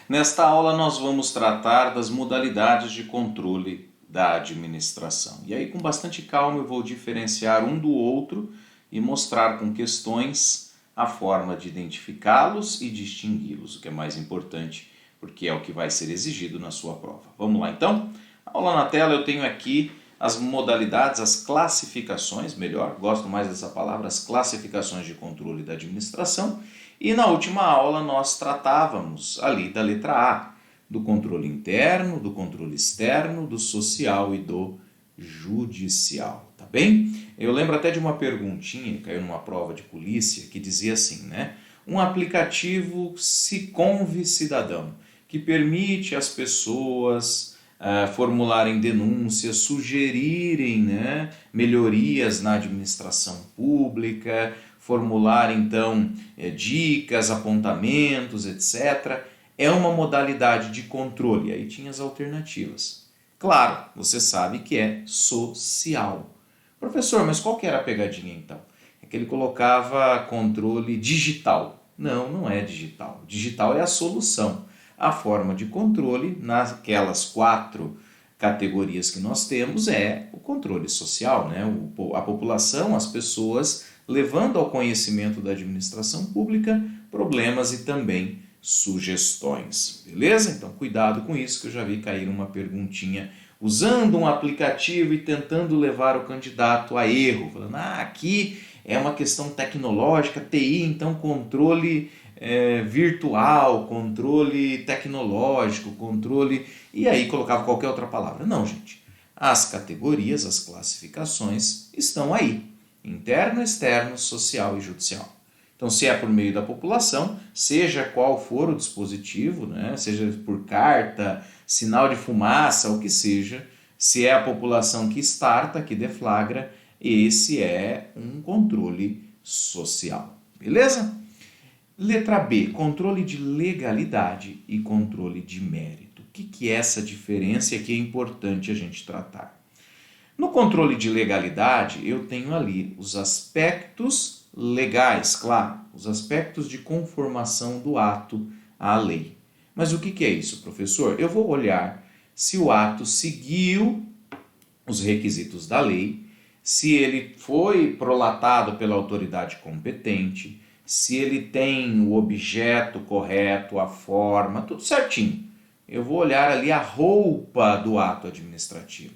Nesta aula nós vamos tratar das modalidades de controle da administração. E aí com bastante calma eu vou diferenciar um do outro e mostrar com questões a forma de identificá-los e distingui-los, o que é mais importante porque é o que vai ser exigido na sua prova. Vamos lá então? Aula na tela, eu tenho aqui as modalidades, as classificações, melhor, gosto mais dessa palavra, as classificações de controle da administração. E na última aula nós tratávamos ali da letra A, do controle interno, do controle externo, do social e do judicial, tá bem? Eu lembro até de uma perguntinha que caiu numa prova de polícia que dizia assim, né? Um aplicativo Siconve Cidadão, que permite às pessoas formularem denúncias, sugerirem, né, melhorias na administração pública, formular então dicas, apontamentos, etc. É uma modalidade de controle. Aí tinha as alternativas. Claro, você sabe que é social. Professor, mas qual que era a pegadinha então? É que ele colocava controle digital. Não, não é digital. Digital é a solução. A forma de controle, naquelas 4 categorias que nós temos, é o controle social, né? A população, as pessoas, levando ao conhecimento da administração pública problemas e também sugestões. Beleza? Então cuidado com isso, que eu já vi cair uma perguntinha usando um aplicativo e tentando levar o candidato a erro, falando, aqui é uma questão tecnológica, TI, então controle virtual, controle tecnológico, controle... E aí colocava qualquer outra palavra. Não, gente. As categorias, as classificações estão aí. Interno, externo, social e judicial. Então, se é por meio da população, seja qual for o dispositivo, né, seja por carta, sinal de fumaça, o que seja, se é a população que starta, que deflagra, esse é um controle social. Beleza? Letra B, controle de legalidade e controle de mérito. O que é essa diferença e que é importante a gente tratar? No controle de legalidade, eu tenho ali os aspectos legais, claro, os aspectos de conformação do ato à lei. Mas o que é isso, professor? Eu vou olhar se o ato seguiu os requisitos da lei, se ele foi prolatado pela autoridade competente, se ele tem o objeto correto, a forma, tudo certinho. Eu vou olhar ali a roupa do ato administrativo.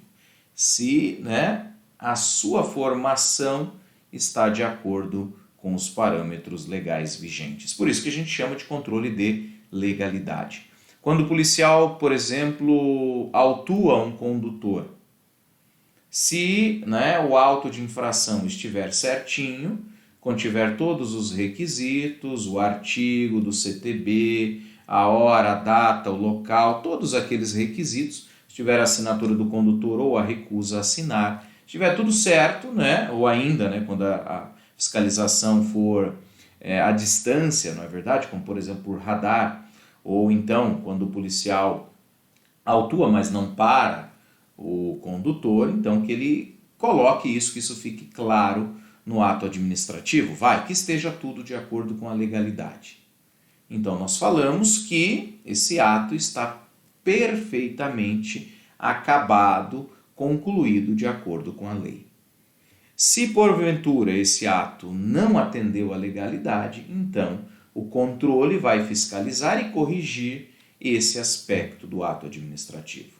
Se, né, a sua formação está de acordo com os parâmetros legais vigentes. Por isso que a gente chama de controle de legalidade. Quando o policial, por exemplo, autua um condutor, se, né, o auto de infração estiver certinho, contiver todos os requisitos, o artigo do CTB, a hora, a data, o local, todos aqueles requisitos, se tiver a assinatura do condutor ou a recusa a assinar, se tiver tudo certo, né, ou ainda, né, quando a fiscalização for à distância, não é verdade? Como, por exemplo, por radar, ou então, quando o policial autua, mas não para o condutor, então que ele coloque isso, que isso fique claro no ato administrativo, que esteja tudo de acordo com a legalidade. Então, nós falamos que esse ato está perfeitamente acabado, concluído de acordo com a lei. Se porventura esse ato não atendeu à legalidade, então o controle vai fiscalizar e corrigir esse aspecto do ato administrativo.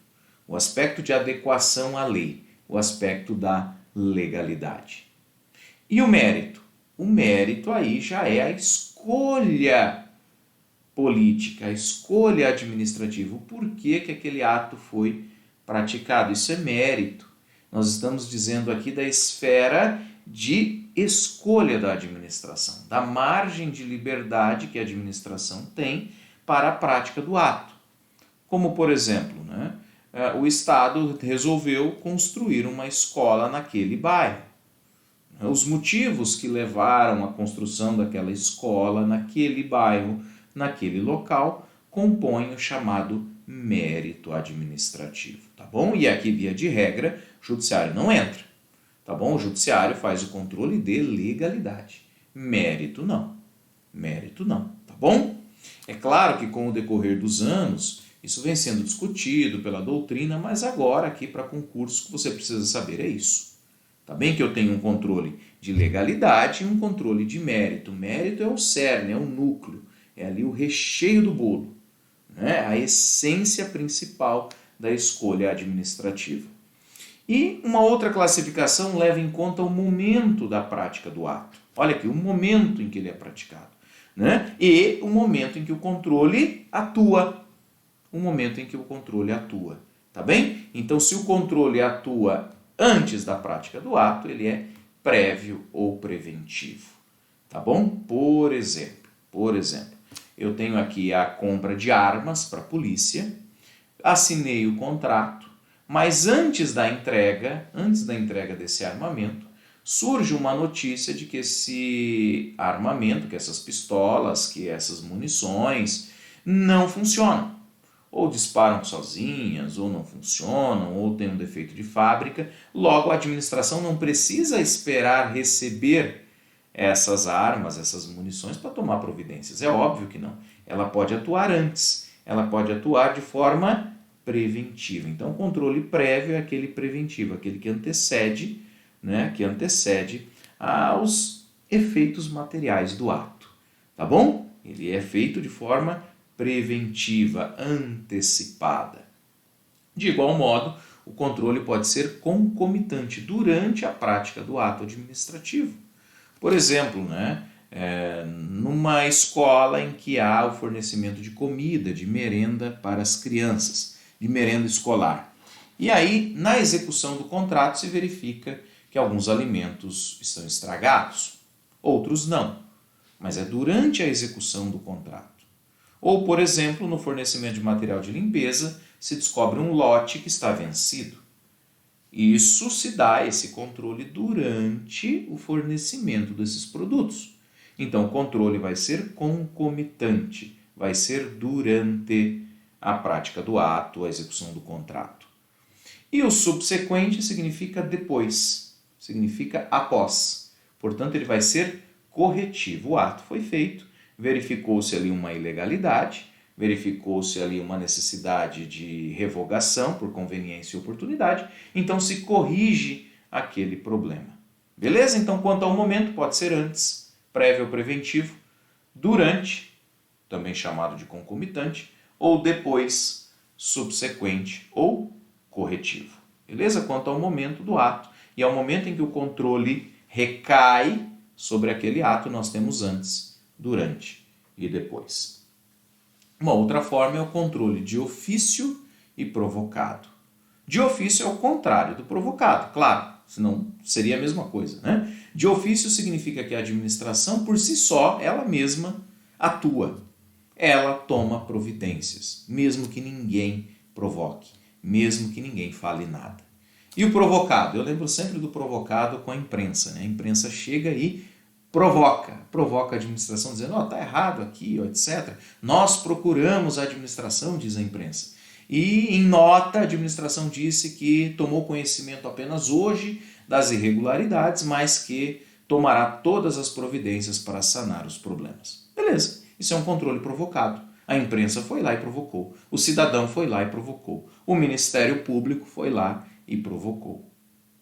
O aspecto de adequação à lei, o aspecto da legalidade. E o mérito? O mérito aí já é a escolha política, a escolha administrativa. Por que aquele ato foi praticado? Isso é mérito. Nós estamos dizendo aqui da esfera de escolha da administração, da margem de liberdade que a administração tem para a prática do ato. Como, por exemplo, né, o Estado resolveu construir uma escola naquele bairro. Os motivos que levaram à construção daquela escola, naquele bairro, naquele local, compõem o chamado mérito administrativo, tá bom? E aqui, via de regra, o judiciário não entra, tá bom? O judiciário faz o controle de legalidade. Mérito não, tá bom? É claro que com o decorrer dos anos, isso vem sendo discutido pela doutrina, mas agora aqui para concurso o que você precisa saber é isso. Tá bem que eu tenho um controle de legalidade e um controle de mérito. Mérito é o cerne, é o núcleo, é ali o recheio do bolo, né? A essência principal da escolha administrativa. E uma outra classificação leva em conta o momento da prática do ato. Olha aqui, o momento em que ele é praticado, né? E o momento em que o controle atua. O momento em que o controle atua, tá bem? Então, se o controle atua antes da prática do ato, ele é prévio ou preventivo, tá bom? Por exemplo, eu tenho aqui a compra de armas para a polícia, assinei o contrato, mas antes da entrega desse armamento, surge uma notícia de que esse armamento, que essas pistolas, que essas munições não funcionam. Ou disparam sozinhas, ou não funcionam, ou tem um defeito de fábrica. Logo, a administração não precisa esperar receber essas armas, essas munições para tomar providências. É óbvio que não. Ela pode atuar antes, ela pode atuar de forma preventiva. Então, o controle prévio é aquele preventivo, aquele que antecede, né, aos efeitos materiais do ato. Tá bom? Ele é feito de forma preventiva, antecipada. De igual modo, o controle pode ser concomitante durante a prática do ato administrativo. Por exemplo, numa escola em que há o fornecimento de comida, de merenda para as crianças, de merenda escolar. E aí, na execução do contrato, se verifica que alguns alimentos estão estragados, outros não, mas é durante a execução do contrato. Ou, por exemplo, no fornecimento de material de limpeza, se descobre um lote que está vencido. Isso se dá, esse controle, durante o fornecimento desses produtos. Então, o controle vai ser concomitante, vai ser durante a prática do ato, a execução do contrato. E o subsequente significa depois, significa após. Portanto, ele vai ser corretivo. O ato foi feito, verificou-se ali uma ilegalidade, verificou-se ali uma necessidade de revogação por conveniência e oportunidade, então se corrige aquele problema. Beleza? Então, quanto ao momento, pode ser antes, prévio ou preventivo, durante, também chamado de concomitante, ou depois, subsequente ou corretivo. Beleza? Quanto ao momento do ato, e ao momento em que o controle recai sobre aquele ato, nós temos antes, durante e depois. Uma outra forma é o controle de ofício e provocado. De ofício é o contrário do provocado, claro, senão seria a mesma coisa, né? De ofício significa que a administração por si só, ela mesma atua. Ela toma providências, mesmo que ninguém provoque, mesmo que ninguém fale nada. E o provocado? Eu lembro sempre do provocado com a imprensa, né? A imprensa chega e provoca a administração dizendo, está errado aqui, etc. Nós procuramos a administração, diz a imprensa. E em nota a administração disse que tomou conhecimento apenas hoje das irregularidades, mas que tomará todas as providências para sanar os problemas. Beleza, isso é um controle provocado. A imprensa foi lá e provocou. O cidadão foi lá e provocou. O Ministério Público foi lá e provocou.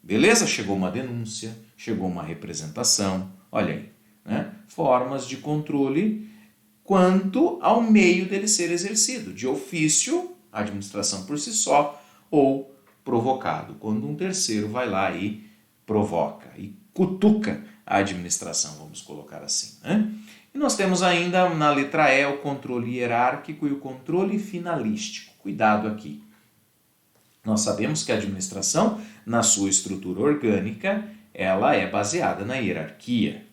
Beleza? Chegou uma denúncia, chegou uma representação. Olha aí, né? Formas de controle quanto ao meio dele ser exercido. De ofício, a administração por si só, ou provocado, quando um terceiro vai lá e provoca, e cutuca a administração, vamos colocar assim, né? E nós temos ainda na letra E o controle hierárquico e o controle finalístico. Cuidado aqui. Nós sabemos que a administração, na sua estrutura orgânica, ela é baseada na hierarquia,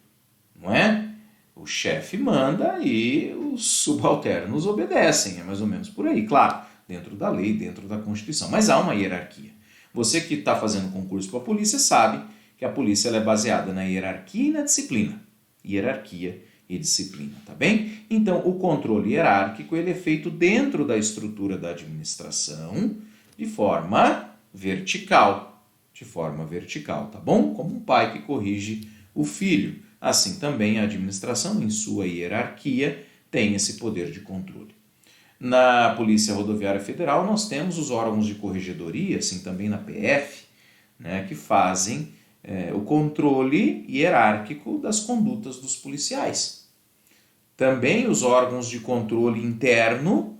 não é? O chefe manda e os subalternos obedecem, é mais ou menos por aí, claro, dentro da lei, dentro da Constituição, mas há uma hierarquia. Você que está fazendo concurso para a polícia sabe que a polícia ela é baseada na hierarquia e na disciplina. Hierarquia e disciplina, tá bem? Então, o controle hierárquico ele é feito dentro da estrutura da administração de forma vertical, tá bom? Como um pai que corrige o filho. Assim também a administração, em sua hierarquia, tem esse poder de controle. Na Polícia Rodoviária Federal nós temos os órgãos de corregedoria, assim também na PF, né, que fazem o controle hierárquico das condutas dos policiais. Também os órgãos de controle interno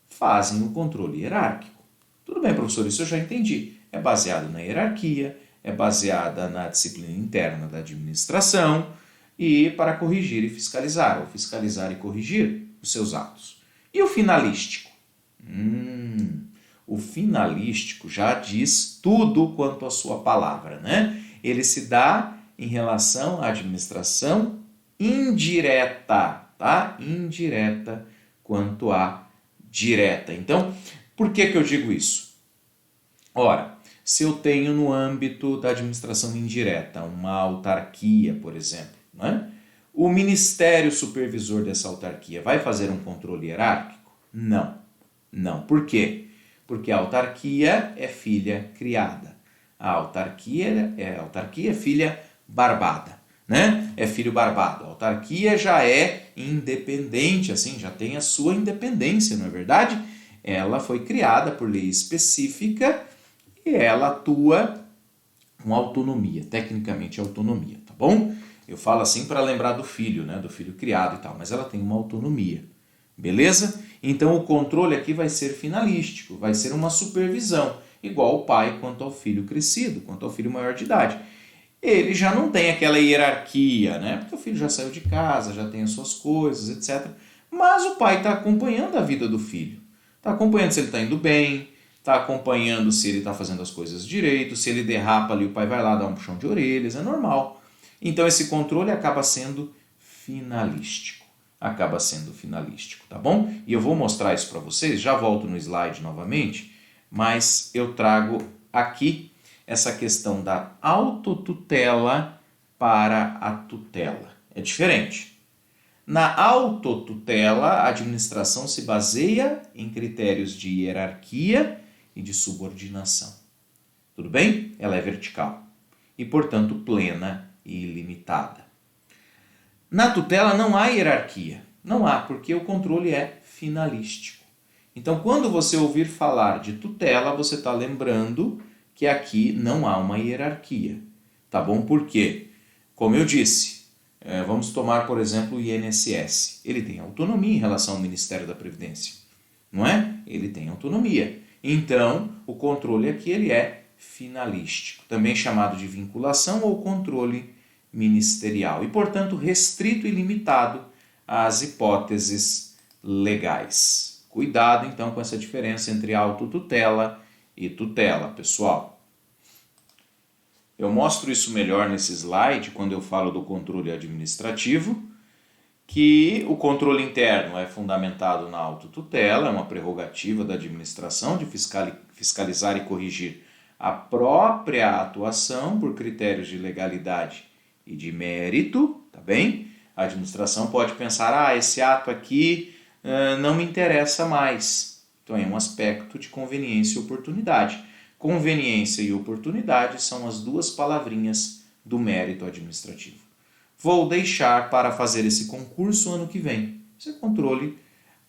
fazem o controle hierárquico. Tudo bem, professor, isso eu já entendi. É baseado na hierarquia, é baseada na disciplina interna da administração e para corrigir e fiscalizar, ou fiscalizar e corrigir os seus atos. E o finalístico? O finalístico já diz tudo quanto a sua palavra, né? Ele se dá em relação à administração indireta, tá? Indireta quanto à direta. Então, por que eu digo isso? Ora, se eu tenho no âmbito da administração indireta uma autarquia, por exemplo, né? O ministério supervisor dessa autarquia vai fazer um controle hierárquico? Não. Não. Por quê? Porque a autarquia é filha criada. A autarquia é filha barbada, né? É filho barbado. A autarquia já é independente, assim, já tem a sua independência, não é verdade? Ela foi criada por lei específica e ela atua com autonomia, tecnicamente autonomia, tá bom? Eu falo assim para lembrar do filho, né? Do filho criado e tal, mas ela tem uma autonomia, beleza? Então o controle aqui vai ser finalístico, vai ser uma supervisão, igual o pai quanto ao filho crescido, quanto ao filho maior de idade. Ele já não tem aquela hierarquia, né? Porque o filho já saiu de casa, já tem as suas coisas, etc. Mas o pai está acompanhando a vida do filho. Está acompanhando se ele está indo bem, está acompanhando se ele está fazendo as coisas direito, se ele derrapa ali, o pai vai lá dar um puxão de orelhas, é normal. Então esse controle acaba sendo finalístico. Acaba sendo finalístico, tá bom? E eu vou mostrar isso para vocês, já volto no slide novamente, mas eu trago aqui essa questão da autotutela para a tutela. É diferente. Na autotutela, a administração se baseia em critérios de hierarquia e de subordinação. Tudo bem? Ela é vertical e, portanto, plena e ilimitada. Na tutela não há hierarquia. Não há, porque o controle é finalístico. Então, quando você ouvir falar de tutela, você está lembrando que aqui não há uma hierarquia. Tá bom? Por quê? Como eu disse, vamos tomar, por exemplo, o INSS. Ele tem autonomia em relação ao Ministério da Previdência. Não é? Ele tem autonomia. Então, o controle aqui ele é finalístico, também chamado de vinculação ou controle ministerial, e, portanto, restrito e limitado às hipóteses legais. Cuidado, então, com essa diferença entre autotutela e tutela, pessoal. Eu mostro isso melhor nesse slide, quando eu falo do controle administrativo, que o controle interno é fundamentado na autotutela, é uma prerrogativa da administração de fiscalizar e corrigir a própria atuação por critérios de legalidade e de mérito, tá bem? A administração pode pensar, esse ato aqui não me interessa mais. Então é um aspecto de conveniência e oportunidade. Conveniência e oportunidade são as duas palavrinhas do mérito administrativo. Vou deixar para fazer esse concurso ano que vem. Isso é controle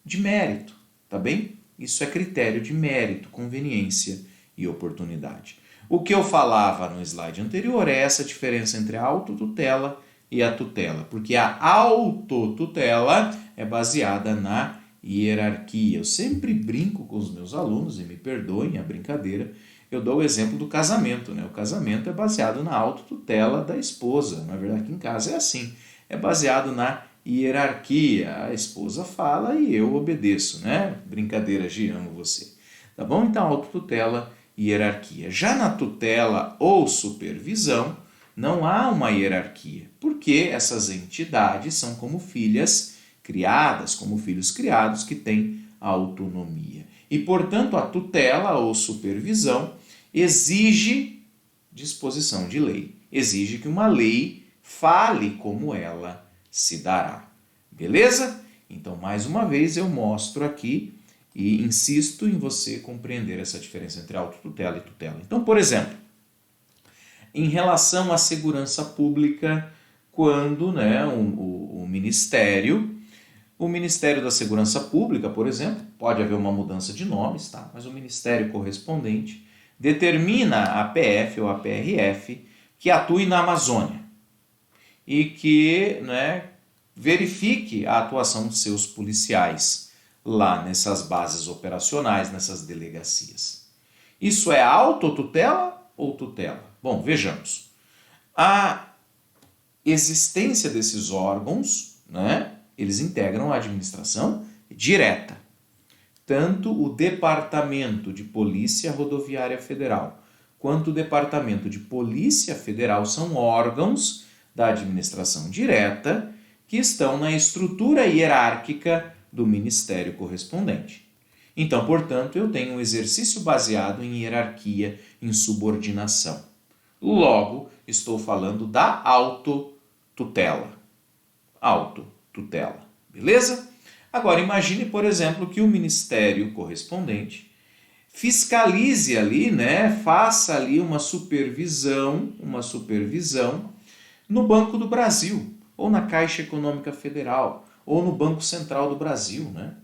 de mérito, tá bem? Isso é critério de mérito, conveniência e oportunidade. O que eu falava no slide anterior é essa diferença entre a autotutela e a tutela, porque a autotutela é baseada na hierarquia. Eu sempre brinco com os meus alunos, e me perdoem a brincadeira, eu dou o exemplo do casamento, né? O casamento é baseado na autotutela da esposa. Na verdade, aqui em casa é assim. É baseado na hierarquia. A esposa fala e eu obedeço, né? Brincadeira, Gi, amo você. Tá bom? Então, autotutela e hierarquia. Já na tutela ou supervisão, não há uma hierarquia, porque essas entidades são como filhas criadas, como filhos criados que têm autonomia. E, portanto, a tutela ou supervisão exige disposição de lei, exige que uma lei fale como ela se dará. Beleza? Então, mais uma vez, eu mostro aqui e insisto em você compreender essa diferença entre autotutela e tutela. Então, por exemplo, em relação à segurança pública, quando o Ministério O Ministério da Segurança Pública, por exemplo, pode haver uma mudança de nomes, tá? Mas o ministério correspondente determina a PF ou a PRF que atue na Amazônia e que, né, verifique a atuação de seus policiais lá nessas bases operacionais, nessas delegacias. Isso é autotutela ou tutela? Bom, vejamos. A existência desses órgãos, né, eles integram a administração direta. Tanto o Departamento de Polícia Rodoviária Federal quanto o Departamento de Polícia Federal são órgãos da administração direta que estão na estrutura hierárquica do ministério correspondente. Então, portanto, eu tenho um exercício baseado em hierarquia, em subordinação. Logo, estou falando da autotutela. Autotutela, beleza? Agora, imagine, por exemplo, que o ministério correspondente fiscalize ali, né, faça ali uma supervisão no Banco do Brasil, ou na Caixa Econômica Federal, ou no Banco Central do Brasil, né?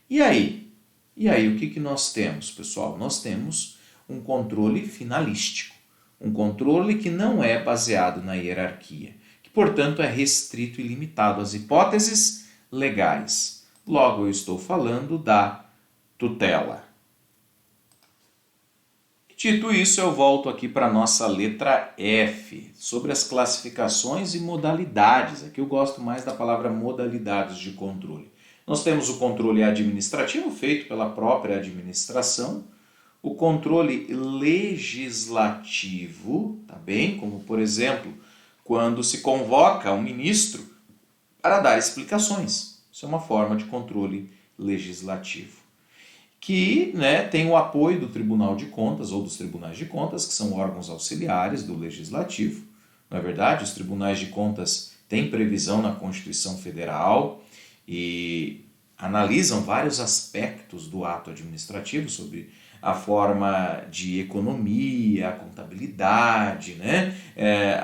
E aí? O que nós temos, pessoal? Nós temos um controle finalístico, um controle que não é baseado na hierarquia, que, portanto, é restrito e limitado às hipóteses legais. Logo, eu estou falando da tutela. Dito isso, eu volto aqui para a nossa letra F, sobre as classificações e modalidades. Aqui eu gosto mais da palavra modalidades de controle. Nós temos o controle administrativo, feito pela própria administração, o controle legislativo, tá bem? Como, por exemplo, quando se convoca um ministro para dar explicações. Isso é uma forma de controle legislativo, que, né, tem o apoio do Tribunal de Contas ou dos Tribunais de Contas, que são órgãos auxiliares do Legislativo. Não é verdade? Os Tribunais de Contas têm previsão na Constituição Federal e analisam vários aspectos do ato administrativo sobre a forma de economia, a contabilidade, né?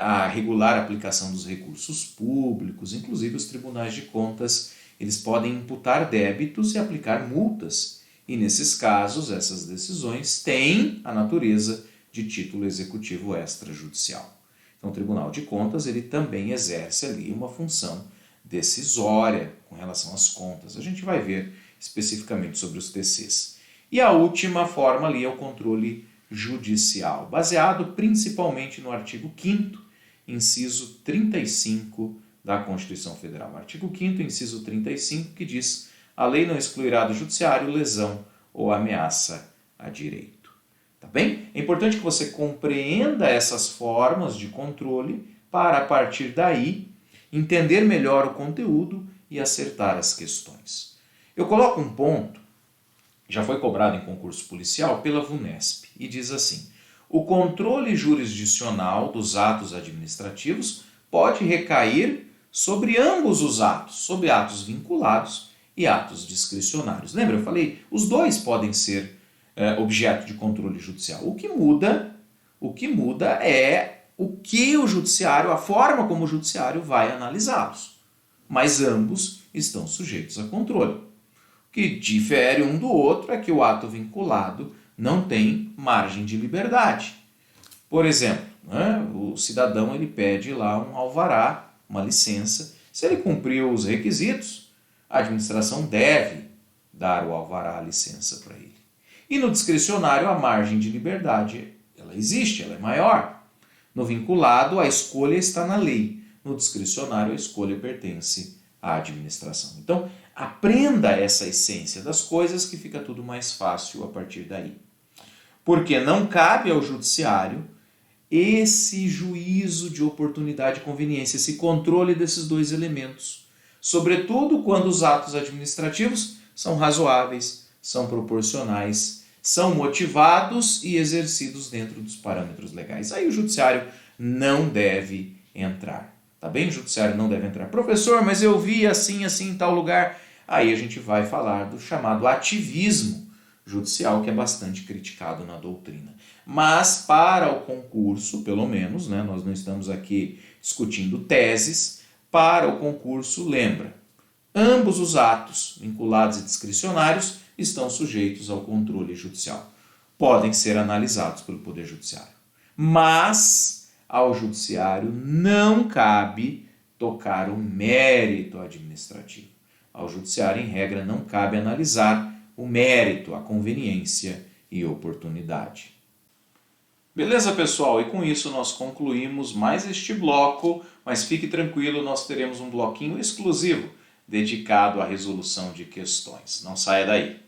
A regular aplicação dos recursos públicos. Inclusive, os Tribunais de Contas, eles podem imputar débitos e aplicar multas. E nesses casos, essas decisões têm a natureza de título executivo extrajudicial. Então, o Tribunal de Contas, ele também exerce ali uma função decisória com relação às contas. A gente vai ver especificamente sobre os TCs. E a última forma ali é o controle judicial, baseado principalmente no artigo 5º, inciso 35 da Constituição Federal. Artigo 5º, inciso 35, que diz: a lei não excluirá do judiciário lesão ou ameaça a direito. Tá bem? É importante que você compreenda essas formas de controle para, a partir daí, entender melhor o conteúdo e acertar as questões. Eu coloco um ponto, já foi cobrado em concurso policial pela VUNESP, e diz assim: o controle jurisdicional dos atos administrativos pode recair sobre ambos os atos, sobre atos vinculados e atos discricionários. Lembra, eu falei, os dois podem ser objeto de controle judicial. O que muda é o que o judiciário, a forma como o judiciário vai analisá-los. Mas ambos estão sujeitos a controle. O que difere um do outro é que o ato vinculado não tem margem de liberdade. Por exemplo, né, o cidadão ele pede lá um alvará, uma licença. Se ele cumpriu os requisitos, a administração deve dar o alvará, a licença para ele. E no discricionário, a margem de liberdade, ela existe, ela é maior. No vinculado, a escolha está na lei. No discricionário, a escolha pertence à administração. Então, aprenda essa essência das coisas que fica tudo mais fácil a partir daí. Porque não cabe ao judiciário esse juízo de oportunidade e conveniência, esse controle desses dois elementos. Sobretudo quando os atos administrativos são razoáveis, são proporcionais, são motivados e exercidos dentro dos parâmetros legais. Aí o judiciário não deve entrar. Tá bem? O judiciário não deve entrar. Professor, mas eu vi assim em tal lugar. Aí a gente vai falar do chamado ativismo judicial, que é bastante criticado na doutrina. Mas para o concurso, pelo menos, né, nós não estamos aqui discutindo teses, para o concurso, lembra, Ambos os atos, vinculados e discricionários, estão sujeitos ao controle judicial. Podem ser analisados pelo Poder Judiciário. Mas ao Judiciário não cabe tocar o mérito administrativo. Ao Judiciário, em regra, não cabe analisar o mérito, a conveniência e oportunidade. Beleza, pessoal? E com isso nós concluímos mais este bloco, mas fique tranquilo, nós teremos um bloquinho exclusivo dedicado à resolução de questões. Não saia daí.